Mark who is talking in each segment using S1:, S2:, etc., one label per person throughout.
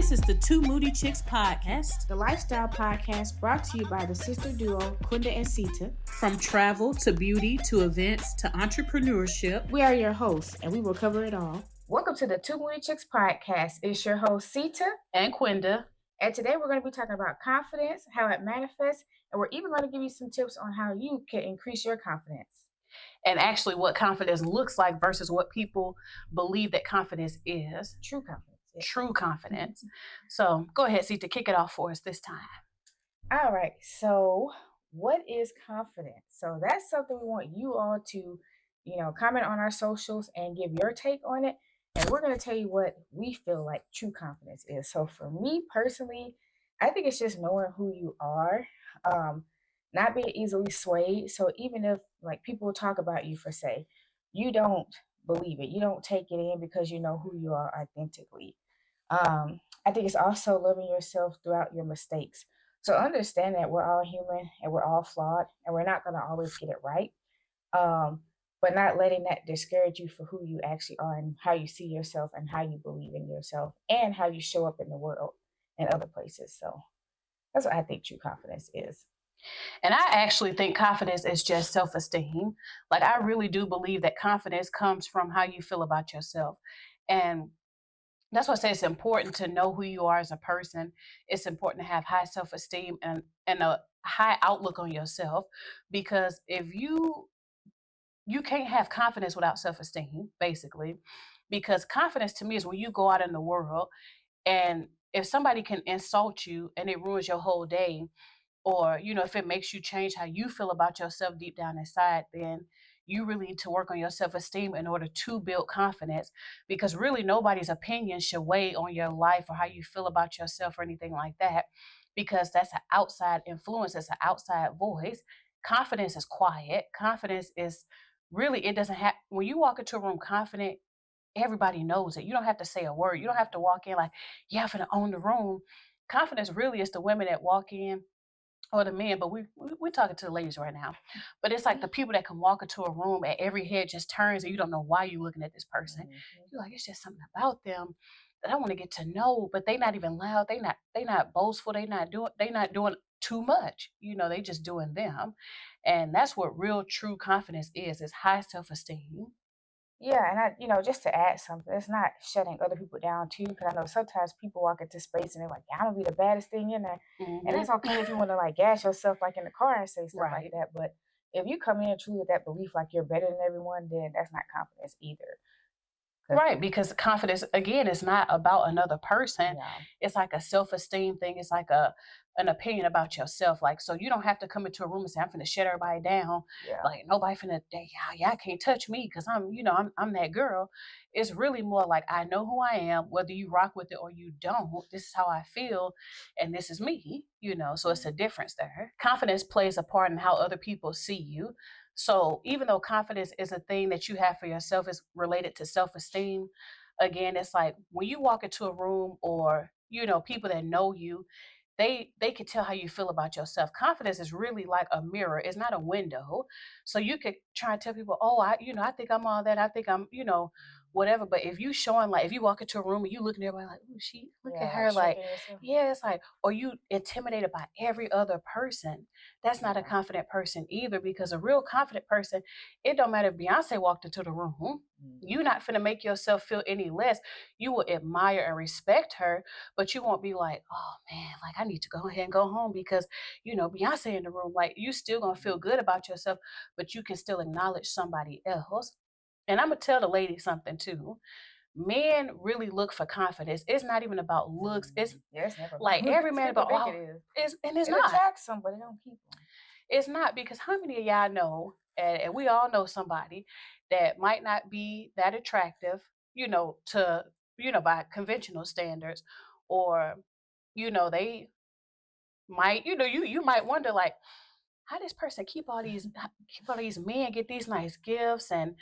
S1: This is the Two Moody Chicks podcast,
S2: the lifestyle podcast brought to you by the sister duo Quinda and Sita.
S1: From travel to beauty to events to entrepreneurship.
S2: We are your hosts, and we will cover it all.
S3: Welcome to the Two Moody Chicks podcast. It's your host Sita
S1: and Quinda.
S3: And today we're going to be talking about confidence, how it manifests, and we're even going to give you some tips on how you can increase your confidence.
S1: And actually what confidence looks like versus what people believe that confidence is.
S3: True confidence. Yes.
S1: True confidence. So go ahead, Sita, kick it off for us this time.
S3: All right. So what is confidence? So that's something we want you all to, comment on our socials and give your take on it. And we're going to tell you what we feel like true confidence is. So for me personally, I think it's just knowing who you are, not being easily swayed. So even if like people talk about you for say, you don't believe it, you don't take it in because you know who you are authentically. I think it's also loving yourself throughout your mistakes. So understand that we're all human and we're all flawed and we're not going to always get it right. But not letting that discourage you for who you actually are and how you see yourself and how you believe in yourself and how you show up in the world and other places. So that's what I think true confidence is.
S1: And I actually think confidence is just self-esteem. Like I really do believe that confidence comes from how you feel about yourself. And that's why I say it's important to know who you are as a person. It's important to have high self-esteem and a high outlook on yourself, because if you can't have confidence without self-esteem, basically, because confidence to me is when you go out in the world and if somebody can insult you and it ruins your whole day, or, if it makes you change how you feel about yourself deep down inside, then you really need to work on your self-esteem in order to build confidence, because really nobody's opinion should weigh on your life or how you feel about yourself or anything like that, because that's an outside influence, it's an outside voice. Confidence is quiet. Confidence is really, it doesn't have, when you walk into a room confident, everybody knows it. You don't have to say a word. You don't have to walk in like, yeah, I'm gonna own the room. Confidence really is the women that walk in, or the men, but we're talking to the ladies right now. But it's like the people that can walk into a room and every head just turns and you don't know why you're looking at this person. Mm-hmm. You're like, it's just something about them that I want to get to know, but they not even loud. They not boastful. They not doing too much. They just doing them. And that's what real true confidence is high self-esteem.
S3: Yeah, and just to add something, it's not shutting other people down too, because I know sometimes people walk into space and they're like, yeah, I'm gonna be the baddest thing in there. Mm-hmm. And it's okay if you want to like gas yourself like in the car and say stuff like that. But if you come in truly with that belief like you're better than everyone, then that's not confidence either.
S1: Right, because confidence, again, is not about another person. Yeah. It's like a self-esteem thing. It's like an opinion about yourself. Like, so you don't have to come into a room and say, I'm finna shut everybody down. Yeah. Like, nobody finna, y'all can't touch me because I'm that girl. It's really more like, I know who I am, whether you rock with it or you don't. This is how I feel, and this is me, so it's a difference there. Confidence plays a part in how other people see you. So even though confidence is a thing that you have for yourself, is related to self-esteem, again, it's like when you walk into a room or, people that know you, they can tell how you feel about yourself. Confidence is really like a mirror. It's not a window. So you could try and tell people, oh, I think I'm all that. I think I'm, whatever. But if you showing like, if you walk into a room and you looking at everybody like, oh, look at her like, yeah, it's like, or you intimidated by every other person. That's not a confident person either, because a real confident person, it don't matter if Beyonce walked into the room, you're not finna make yourself feel any less. You will admire and respect her, but you won't be like, oh man, like I need to go ahead and go home because, Beyonce in the room. Like you still gonna feel good about yourself, but you can still acknowledge somebody else. And I'm going to tell the ladies something too. Men really look for confidence. It's not even about looks. It's never like every man about, it's not.
S3: Attracts somebody, don't keep them.
S1: It's not, because how many of y'all know, and we all know somebody that might not be that attractive, by conventional standards, or, they might, you might wonder like, how this person keep all these men, get these nice gifts, and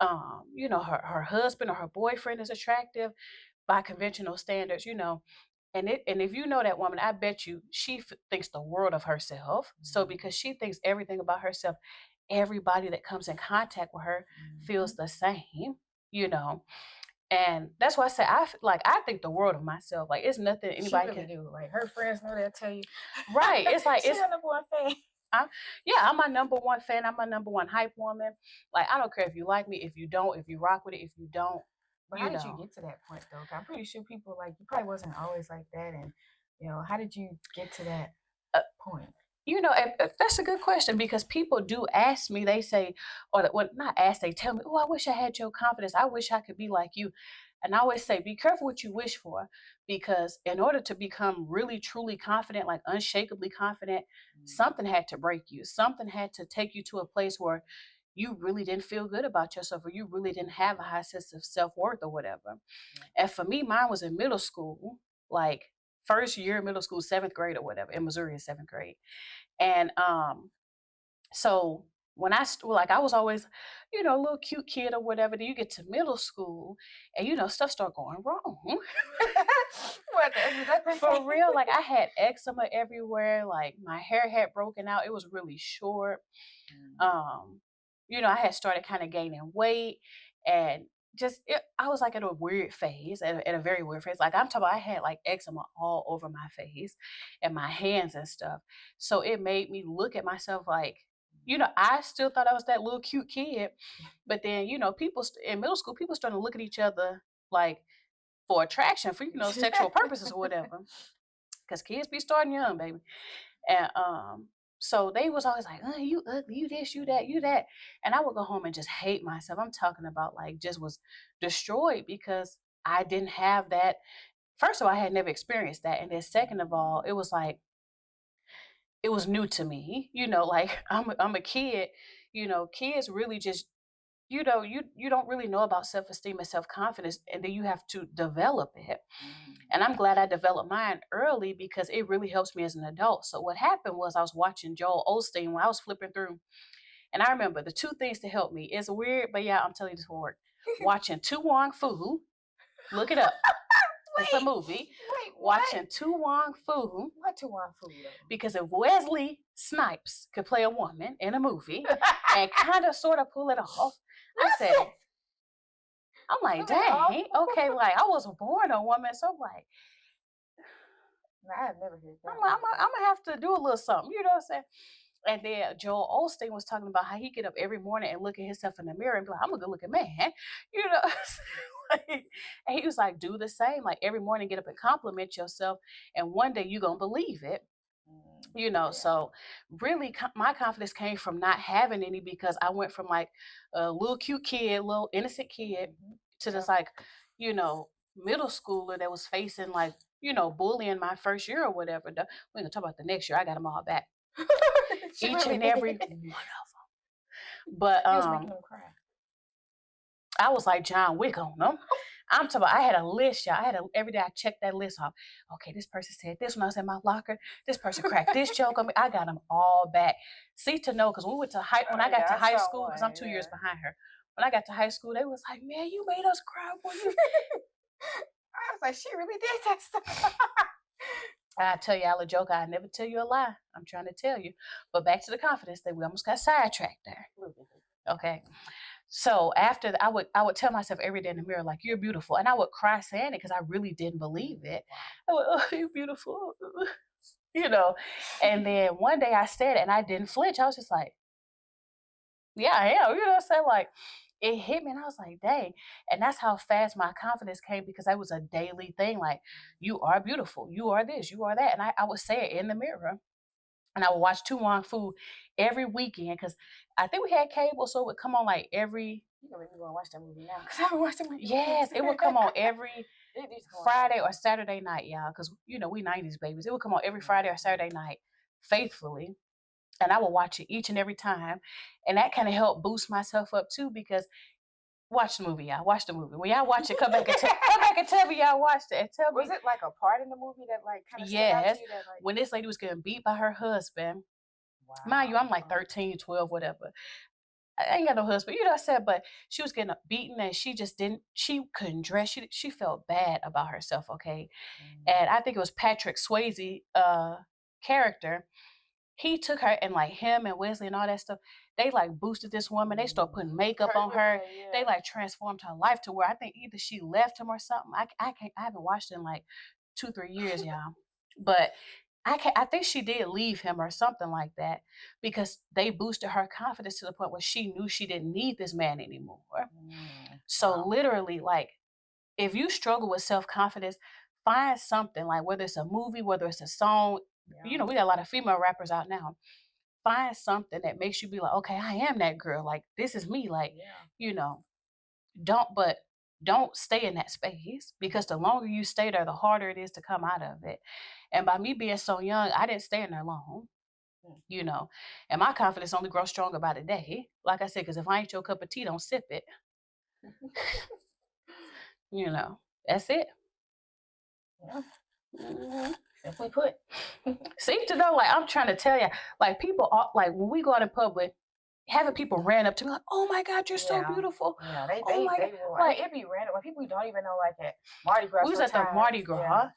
S1: her husband or her boyfriend is attractive by conventional standards, and if you know that woman, I bet you she thinks the world of herself. So because she thinks everything about herself, everybody that comes in contact with her feels the same, And that's why I say I think the world of myself. Like it's nothing
S3: She
S1: anybody
S3: really
S1: can
S3: do. Like her friends know they'll tell you.
S1: Right. It's like
S3: She's
S1: it's
S3: her number one fan.
S1: yeah, I'm my number one fan. I'm my number one hype woman. Like I don't care if you like me, if you don't, if you rock with it, if you don't,
S3: But
S1: you
S3: how did you
S1: know.
S3: get to that point though? 'Cause I'm pretty sure people like you probably wasn't always like that, and how did you get to that point?
S1: You know, and that's a good question because people do ask me. They say, or well, not ask. They tell me, "Oh, I wish I had your confidence. I wish I could be like you." And I always say, be careful what you wish for, because in order to become really, truly confident, like unshakably confident, something had to break you. Something had to take you to a place where you really didn't feel good about yourself, or you really didn't have a high sense of self worth, or whatever. And for me, mine was in middle school, like first year of middle school, 7th grade or whatever, in Missouri in 7th grade. And so when like I was always, a little cute kid or whatever. Then you get to middle school, and stuff start going wrong. For real, like I had eczema everywhere. Like my hair had broken out. It was really short. Um, I had started kind of gaining weight, and I was like at a weird phase, at a very weird phase. Like I'm talking about, I had like eczema all over my face and my hands and stuff. So it made me look at myself like, I still thought I was that little cute kid, but then people in middle school, people starting to look at each other like for attraction, for sexual purposes or whatever, because kids be starting young, baby. And so they was always like, you ugly, you this, you that, you that. And I would go home and just hate myself. I'm talking about like just was destroyed because I didn't have that. First of all, I had never experienced that. And then second of all, it was like, it was new to me, like I'm a kid, kids really just, you don't really know about self-esteem and self-confidence, and then you have to develop it. And I'm glad I developed mine early because it really helps me as an adult. So what happened was I was watching Joel Osteen when I was flipping through. And I remember the two things to help me. It's weird, but yeah, I'm telling you this will work. Watching Tu Wong Fu. Look it up. It's a movie.
S3: Wait, what?
S1: Watching Tu Wong Fu.
S3: What Tu Wong Fu?
S1: Because if Wesley Snipes could play a woman in a movie and kind of sort of pull it off, I said, I'm like, dang, okay, like I was born a woman, so I'm like,
S3: I have never heard that.
S1: I'm gonna have to do a little something, you know what I'm saying? And then Joel Osteen was talking about how he get up every morning and look at himself in the mirror and be like, I'm a good looking man, and he was like, do the same, like every morning get up and compliment yourself, and one day you're gonna believe it. So really my confidence came from not having any, because I went from like a little cute kid, little innocent kid, to this like, middle schooler that was facing like, bullying my first year or whatever. We ain't gonna talk about the next year. I got them all back. Each and every one of them. But
S3: you was making them cry.
S1: I was like John Wick on them. I'm talking about, I had a list, y'all. Every day I checked that list off. Okay, this person said this when I was in my locker. This person cracked this joke on me. I got them all back. See, to know, because when I got to high school, because I'm 2 years behind her. When I got to high school, they was like, man, you made us cry.
S3: I was like, she really did that stuff.
S1: I tell y'all a joke. I never tell you a lie. I'm trying to tell you. But back to the confidence thing. We almost got sidetracked there. Okay. So after that, I would tell myself every day in the mirror, like, you're beautiful. And I would cry saying it because I really didn't believe it. I would, oh, you're beautiful. And then one day I said it and I didn't flinch. I was just like, yeah, I am. You know what I'm saying? Like, it hit me and I was like, dang. And that's how fast my confidence came, because that was a daily thing. Like, you are beautiful. You are this, you are that. And I would say it in the mirror. And I would watch Tu Wong Fu every weekend, because I think we had cable, so it would come on like every.
S3: You know, we're gonna watch that movie now, because I haven't watched the movie.
S1: Yes, it would come on every Friday or Saturday night, y'all, because we 90s babies. It would come on every Friday or Saturday night, faithfully, and I would watch it each and every time, and that kind of helped boost myself up too, because. Watch the movie, y'all. Watch the movie. When y'all watch it, come back and tell me y'all watched it. And tell me.
S3: Was it like a part in the movie that like kind of
S1: yes,
S3: stood out to you that, like...
S1: when this lady was getting beat by her husband. Wow. Mind you, I'm like 13, 12, whatever. I ain't got no husband, you know what I said, but she was getting beaten and she couldn't dress. She felt bad about herself, okay? And I think it was Patrick Swayze character. he took her, and like him and Wesley and all that stuff, they like boosted this woman. They started putting makeup on her. They like transformed her life to where I think either she left him or something. I haven't watched it in like 2-3 years, y'all. But I think she did leave him or something like that, because they boosted her confidence to the point where she knew she didn't need this man anymore. So literally, like, if you struggle with self-confidence, find something, like whether it's a movie, whether it's a song. We got a lot of female rappers out now. Find something that makes you be like, okay, I am that girl. Like, this is me. Like, don't stay in that space, because the longer you stay there, the harder it is to come out of it. And by me being so young, I didn't stay in there long, and my confidence only grows stronger by the day. Like I said, because if I ain't your cup of tea, don't sip it. That's it.
S3: Simply put.
S1: See, to know, like, I'm trying to tell you, like, people are, like, when we go out in public, having people ran up to me like, "Oh my God, you're so beautiful."
S3: Yeah, they
S1: will.
S3: Like, it be random. Like, people you don't even know, like at Mardi Gras.
S1: We was at the Mardi Gras.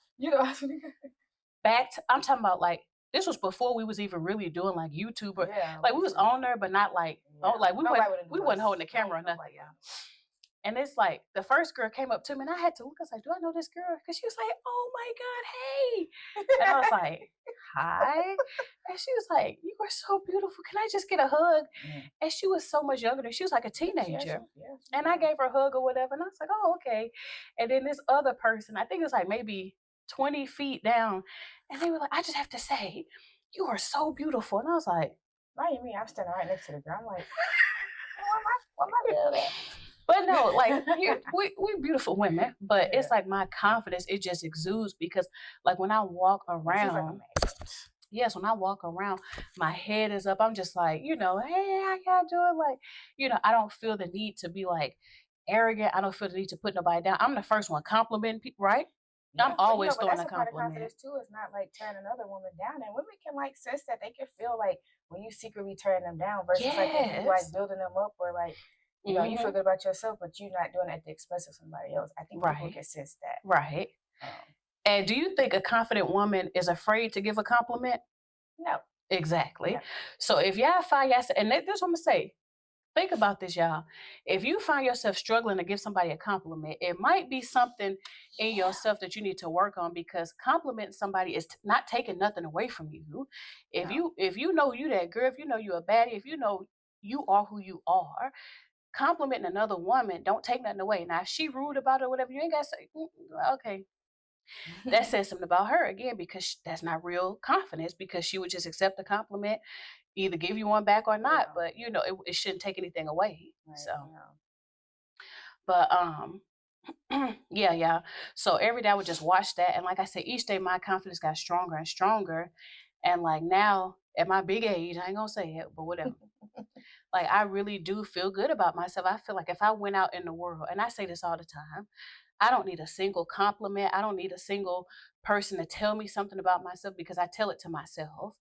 S1: I'm talking about, like, this was before we was even really doing like YouTube or like we was on there, but not like we wasn't holding the camera or nothing. And it's like the first girl came up to me, and I had to look. I was like, "Do I know this girl?" Because she was like, "Oh my God, hey!" And I was like, "Hi," and she was like, "You are so beautiful. Can I just get a hug?" And she was so much younger than she was, like a teenager. And I gave her a hug or whatever, and I was like, "Oh, okay." And then this other person, I think it was like maybe 20 feet down, and they were like, "I just have to say, you are so beautiful." And I was like,
S3: "Why you mean I'm standing right next to the girl?" I'm like, what am I doing?
S1: But no, like, we're beautiful women, but it's like my confidence, it just exudes, because like when I walk around, when I walk around, my head is up. I'm just like, "Hey, how y'all doing?" Like, I don't feel the need to be like arrogant. I don't feel the need to put nobody down. I'm the first one complimenting people, right? I'm always throwing a compliment.
S3: Confidence too is not like tearing another woman down, and women can like sense that. They can feel like when you secretly tearing them down versus like when you like building them up, or like you feel good about yourself, but you're not doing it at the expense of somebody else. I think people can sense that.
S1: Right. And do you think a confident woman is afraid to give a compliment?
S3: No.
S1: Exactly. Yeah. So if y'all find yourself, and this is what I'm gonna say, think about this, y'all. If you find yourself struggling to give somebody a compliment, it might be something in yourself that you need to work on, because complimenting somebody is not taking nothing away from you. If you know you that girl, if you know you a baddie, if you know you are who you are, complimenting another woman don't take nothing away. Now, if she rude about it or whatever, you ain't got to say, okay. That says something about her, again, because that's not real confidence, because she would just accept the compliment, either give you one back or not, but it shouldn't take anything away. Right, so but so every day I would just watch that, and like I said, each day my confidence got stronger and stronger, and like now at my big age, I ain't gonna say it, but whatever. Like, I really do feel good about myself. I feel like if I went out in the world, and I say this all the time, I don't need a single compliment. I don't need a single person to tell me something about myself, because I tell it to myself.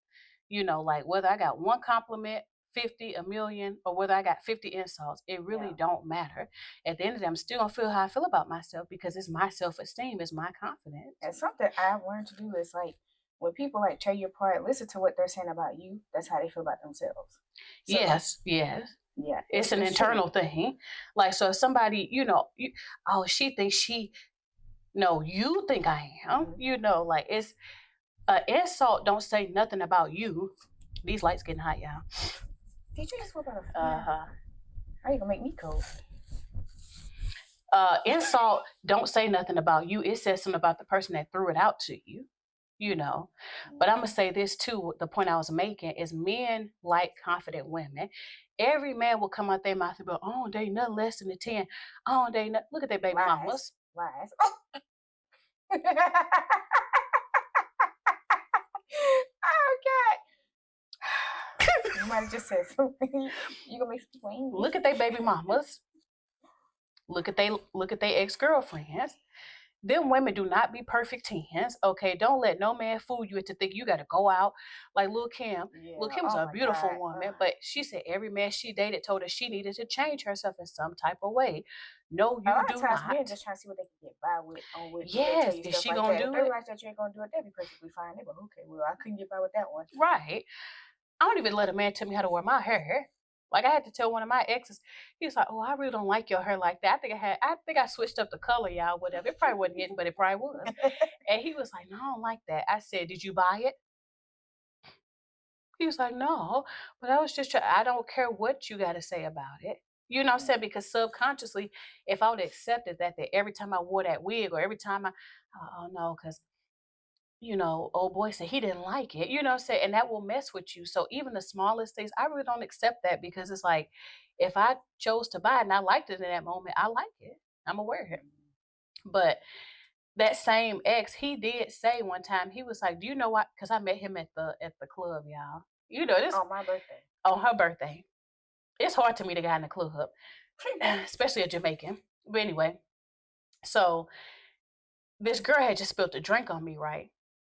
S1: Like whether I got one compliment, 50, a million, or whether I got 50 insults, it really don't matter. At the end of the day, I'm still gonna feel how I feel about myself, because it's my self-esteem, it's my confidence.
S3: And something I've learned to do is like, when people like tear you apart, listen to what they're saying about you. That's how they feel about themselves.
S1: So, yes. Yeah, it's an internal thing. Like, so if somebody, she thinks you think I am, like, it's an insult don't say nothing about you. These lights getting hot, y'all.
S3: Did you just whip out a fan? How you gonna make me cold?
S1: Insult don't say nothing about you. It says something about the person that threw it out to you. But I'm gonna say this too. The point I was making is, men like confident women. Every man will come out their mouth and go, "Oh, they nothing less than a 10. Oh, they not." Look at their baby mamas.
S3: Lies. Oh God. You might have just said something. You gonna make some swing.
S1: Look at their baby mamas. Look at their ex-girlfriends. Them women do not be perfect 10s. Okay, don't let no man fool you into think you got to go out like Lil' Kim. Yeah. Lil' Kim's a beautiful woman, but she said every man she dated told her she needed to change herself in some type of way. No, you do not.
S3: Men just trying to see what they can get by with.
S1: Yes, is she gonna do it?
S3: If they realize that you ain't gonna do it, that'd be perfectly fine. They go, okay, well, I couldn't get by with that one.
S1: Right. I don't even let a man tell me how to wear my hair. Like I had to tell one of my exes, he was like, "Oh, I really don't like your hair like that. I think I switched up the color, y'all, whatever. It probably wasn't hidden, but it probably was." And he was like, "No, I don't like that." I said, "Did you buy it?" He was like, "No, but I was just I don't care what you got to say about it." You know what I'm saying? Because subconsciously, if I would have accepted that every time I wore that wig or every time oh no, because old boy said he didn't like it, you know what I'm saying? And that will mess with you. So even the smallest things, I really don't accept that because it's like, if I chose to buy it and I liked it in that moment, I like it. I'm aware of it. But that same ex, he did say one time, he was like, "Do you know what?" Because I met him at the club, y'all. This
S3: On my birthday.
S1: on her birthday. It's hard to meet a guy in the club, especially a Jamaican. But anyway, so this girl had just spilled a drink on me, right?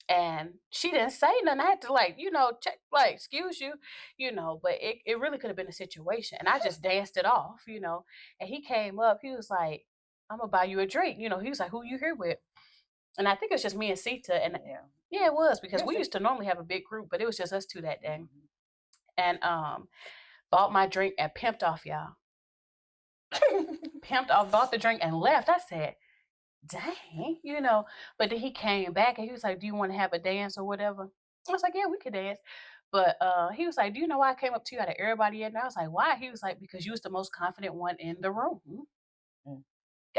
S1: And she didn't say nothing. I had to check, like, excuse you, but it really could have been a situation. And I just danced it off. And he came up, he was like, "I'm gonna buy you a drink." He was like, "Who you here with?" And I think it's just me and Sita. And yeah, it was because we used to normally have a big group, but it was just us two that day. And bought my drink and pimped off, y'all. Pimped off, bought the drink and left. I said, "Dang," but then he came back and he was like, "Do you want to have a dance or whatever?" I was like, "Yeah, we could dance." But he was like, "Do you know why I came up to you out of everybody?" And I was like, "Why?" He was like, "Because you was the most confident one in the room."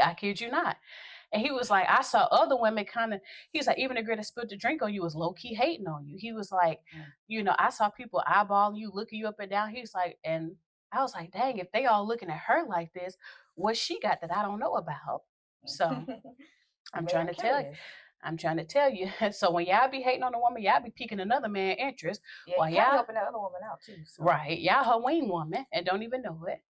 S1: I kid you not. And he was like, "I saw other women he was like, even the girl that spilled the drink on you was low-key hating on you." He was like, "I saw people eyeballing you, looking you up and down." He's like, and I was like, "Dang, if they all looking at her like this, what she got that I don't know about?" So I'm trying to tell you. I'm trying to tell you. So when y'all be hating on a woman, y'all be piquing another man's interest.
S3: Yeah,
S1: while
S3: y'all helping the other woman out too. So.
S1: Right. Y'all her wing woman and don't even know it.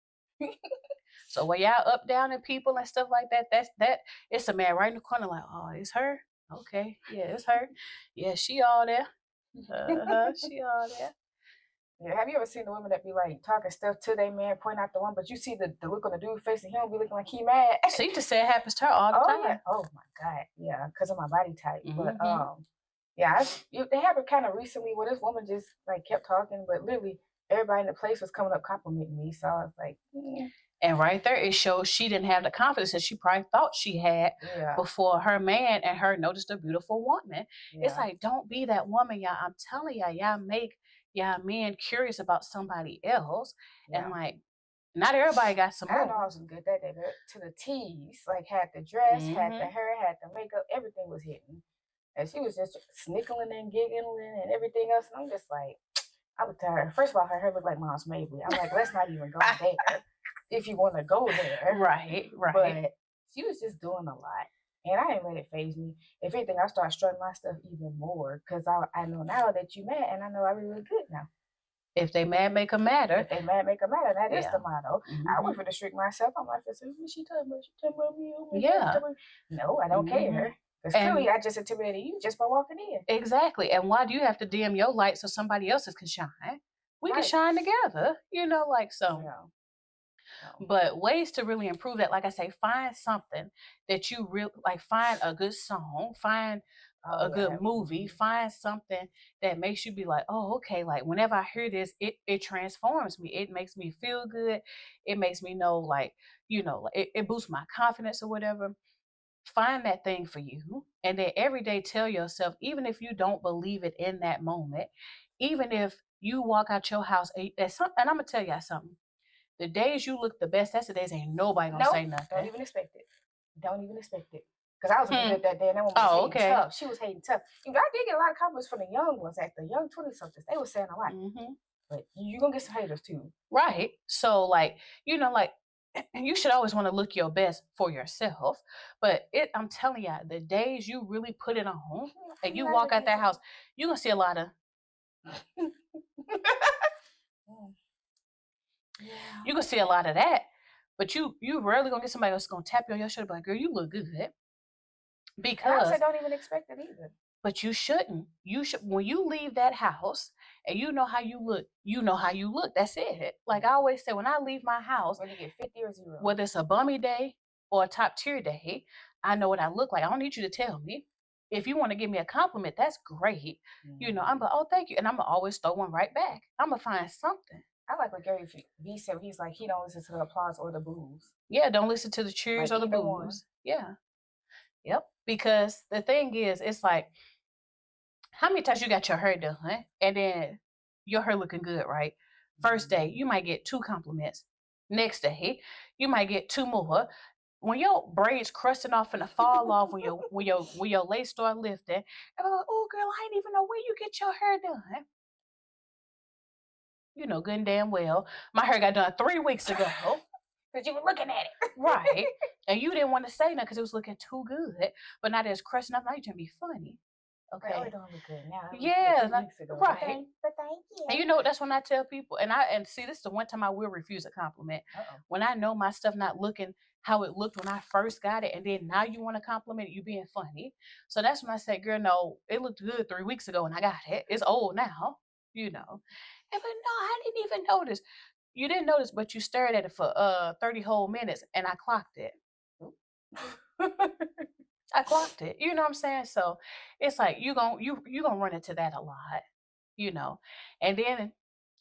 S1: So when y'all up, down and people and stuff like that, it's a man right in the corner like, "Oh, it's her? Okay. Yeah, it's her. Yeah, she all there. She all there."
S3: Yeah, have you ever seen the women that be like talking stuff to their man, point out the one, but you see the look on the dude's face and he don't be looking like he mad?
S1: Sita said it happens to her all the time.
S3: Yeah. Oh my God. Yeah, because of my body type. But yeah, they happened kind of recently where this woman just like kept talking, but literally everybody in the place was coming up complimenting me. So I was like,
S1: And right there, it shows she didn't have the confidence that she probably thought she had before her man and her noticed a beautiful woman. Yeah. It's like, don't be that woman, y'all. I'm telling y'all make y'all men curious about somebody else. Yeah. And like, not everybody got some
S3: I know I was good that day, but to the T's, like had the dress, had the hair, had the makeup, everything was hidden. And she was just snickling and giggling and everything else. And I'm just like, I looked at her. First of all, her hair looked like Mom's Mabley. I'm like, let's not even go there if you want to go there.
S1: Right.
S3: But she was just doing a lot. And I didn't let it faze me. If anything, I started strutting my stuff even more because I know now that you mad and I know I really look good now.
S1: If they mad, make them matter.
S3: If they mad, make them matter. That is the motto. I went for the streak myself. I'm like, she talking about me.
S1: Yeah.
S3: No, I don't care. Because clearly I just intimidated you just by walking in.
S1: Exactly. And why do you have to dim your light so somebody else's can shine? We can shine together, like so. Yeah. But ways to really improve that, like I say, find something that you really like. Find a good song, find a good movie, find something that makes you be like, "Oh, okay." Like whenever I hear this, it transforms me. It makes me feel good. It makes me know, like, it boosts my confidence or whatever. Find that thing for you, and then every day tell yourself, even if you don't believe it in that moment, even if you walk out your house, and I'm gonna tell y'all something. The days you look the best, that's the days ain't nobody gonna say nothing.
S3: Don't even expect it. Don't even expect it. Because I was good that day and that woman was hating tough. She was hating tough. I did get a lot of compliments from the young ones, the young 20-somethings. They were saying a lot. But you're going to get some haters too.
S1: Right. So, like, you should always want to look your best for yourself. But I'm telling you, the days you really put it on and you walk out that house, you're going to see a lot of... You can see a lot of that, but you rarely gonna get somebody else gonna tap you on your shoulder like, "Girl, you look good." Because
S3: I don't even expect it either.
S1: But you shouldn't. You should, when you leave that house and you know how you look, you know how you look. That's it. Like I always say, when I leave my house,
S3: whether you get 50 or 0,
S1: whether it's a bummy day or a top tier day, I know what I look like. I don't need you to tell me. if you want to give me a compliment, that's great. You know, I'm like, oh, thank you. And I'm going to always throw one right back. I'm going to find something.
S3: I like what Gary Vee said. He's like, he don't listen to the applause or the boos.
S1: Yeah, don't listen to the cheers or the boos. Yeah. Yep. Because the thing is, it's like, how many times you got your hair done and then your hair looking good, right? First day, you might get 2 compliments. Next day, you might get 2 more. When your braids crusting off and fall off, when your lace start lifting, and I'm like, oh girl, I didn't even know where you get your hair done. You know, good and damn well, my hair got done 3 weeks ago.
S3: Because you were looking at it.
S1: Right. And you didn't want to say nothing because it was looking too good. But now that it's crusting up, now you're trying to be funny. Okay.
S3: Oh, it don't look good now.
S1: Yeah.
S3: Like, 2 weeks ago.
S1: Right.
S3: But thank you.
S1: And you know, that's when I tell people, and see, this is the one time I will refuse a compliment. When I know my stuff not looking how it looked when I first got it, and then now you want to compliment it, you being funny. So that's when I say, girl, no, it looked good 3 weeks ago when I got it. It's old now, you know. And but no, I didn't even notice. You didn't notice, but you stared at it for 30 whole minutes, and I clocked it. I clocked it. You know what I'm saying? So it's like you gonna run into that a lot, you know. And then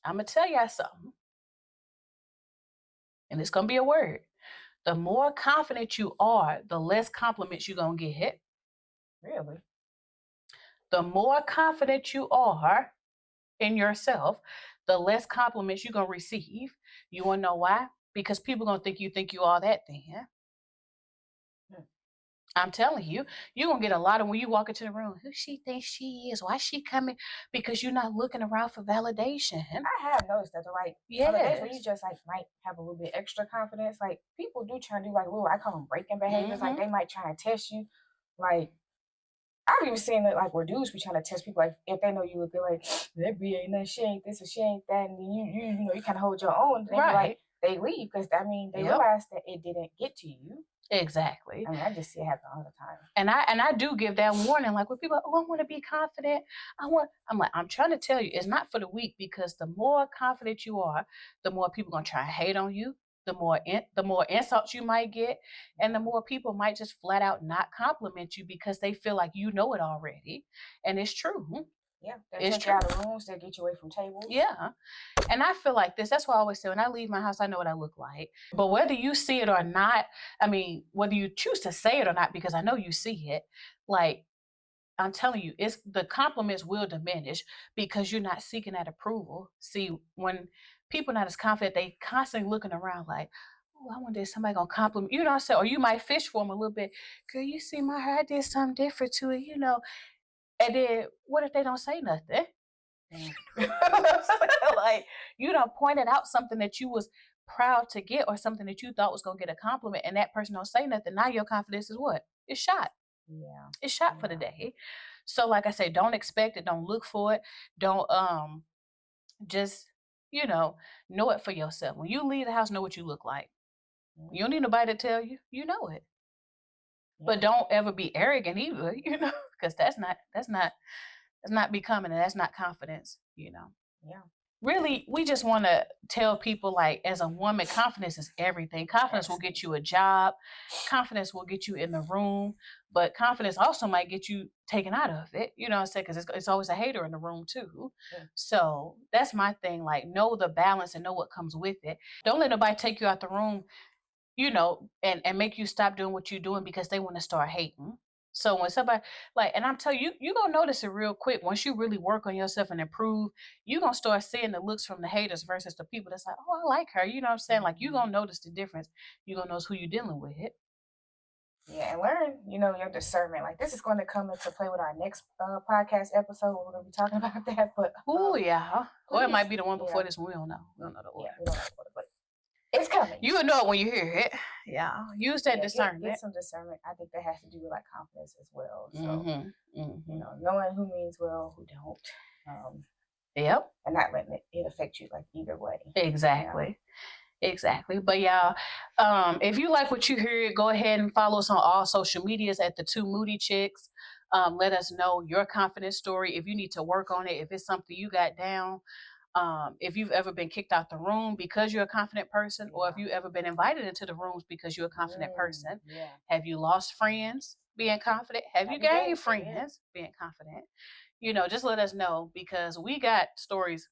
S1: I'm gonna tell y'all something, and it's gonna be a word. The more confident you are, the less compliments you're gonna get.
S3: Really?
S1: The more confident you are in yourself, the less compliments you're gonna receive. You wanna know why? Because people gonna think you all that then. I'm telling you, you're gonna get a lot of when you walk into the room, who she thinks she is, why she coming? Because you're not looking around for validation.
S3: I have noticed that, like,
S1: yes.
S3: On the days where you just like might have a little bit extra confidence, like people do try to do like little, I call them breaking behaviors, like they might try to test you. Like I've even seen that, like where dudes be trying to test people, like if they know you look good, like that be ain't nothing, she ain't this or she ain't that, and then you know you kind of hold your own. They like they leave because I mean they realize that it didn't get to you.
S1: Exactly.
S3: I mean, I just see it happen all the time.
S1: And I do give that warning, like when people are, oh, I want to be confident. I'm like, I'm trying to tell you, it's not for the weak, because the more confident you are, the more people gonna try and hate on you, the more insults you might get, and the more people might just flat out not compliment you because they feel like you know it already. And it's true.
S3: Yeah, they take you out of rooms, they get you away from tables.
S1: Yeah. And I feel like this, that's why I always say when I leave my house, I know what I look like. But whether you see it or not, I mean, whether you choose to say it or not, because I know you see it, like, I'm telling you, it's the compliments will diminish because you're not seeking that approval. See, when people not as confident, they constantly looking around like, oh, I wonder if somebody gonna compliment, you know what I'm saying? Or you might fish for them a little bit. Girl, you see my hair, I did something different to it, you know. And then what if they don't say nothing? Like, you done pointed out something that you was proud to get or something that you thought was gonna get a compliment, and that person don't say nothing. Now your confidence is what? It's shot.
S3: Yeah.
S1: It's shot for the day. So like I say, don't expect it, don't look for it, don't just, you know it for yourself. When you leave the house, know what you look like. You don't need nobody to tell you, you know it. But don't ever be arrogant either, you know, because that's not becoming, and that's not confidence, you know.
S3: Yeah.
S1: Really, we just want to tell people, like, as a woman, confidence is everything. Confidence will get you a job. Confidence will get you in the room. But confidence also might get you taken out of it. You know what I'm saying? Because it's always a hater in the room, too. Yeah. So that's my thing. Like, know the balance and know what comes with it. Don't let nobody take you out the room, you know, and make you stop doing what you're doing because they want to start hating. So when somebody, like, and I'm telling you, you're going to notice it real quick. Once you really work on yourself and improve, you're going to start seeing the looks from the haters versus the people that's like, oh, I like her. You know what I'm saying? Like, you're going to notice the difference. You're going to notice who you're dealing with.
S3: Yeah, and learn, you know, your discernment. Like, this is going to come into play with our next podcast episode. We're going to be talking about that. But
S1: yeah. Or it might be the one before this one. We don't know. We don't know the order.
S3: Yeah, we don't know the order, but it's coming.
S1: You will know it when you hear it. Yeah. Use that discernment.
S3: Get some discernment. I think that has to do with like confidence as well. So, you know, knowing who means well, who don't.
S1: Yep.
S3: And not letting it affect you like either way.
S1: Exactly. Yeah. Exactly. But y'all, if you like what you hear, go ahead and follow us on all social medias at the Two Moody Chicks. Let us know your confidence story. If you need to work on it, if it's something you got down, if you've ever been kicked out the room because you're a confident person, or if you've ever been invited into the rooms because you're a confident person.
S3: Yeah.
S1: Have you lost friends being confident? Have you gained friends being confident? You know, just let us know, because we got stories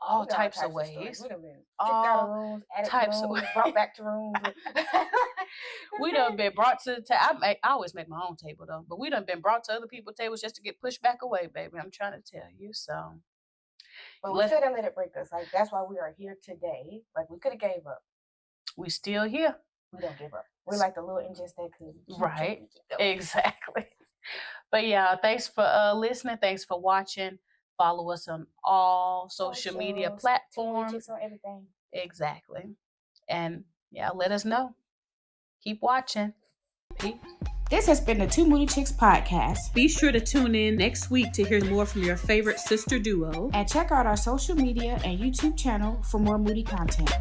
S1: all types of ways.
S3: We done been kicked out of rooms, added to rooms, brought back to rooms.
S1: We done been brought to I always make my own table though, but we done been brought to other people's tables just to get pushed back away, baby. I'm trying to tell you. So
S3: but we couldn't let it break us. Like, that's why we are here today. Like, we could have gave up.
S1: We still here.
S3: We don't give up. We're like the little engines that could.
S1: Right. Exactly. But yeah, thanks for listening. Thanks for watching. Follow us on all social media platforms.
S3: On everything.
S1: Exactly. And yeah, let us know. Keep watching. Peace.
S2: This has been the Two Moody Chicks podcast.
S1: Be sure to tune in next week to hear more from your favorite sister duo.
S2: And check out our social media and YouTube channel for more Moody content.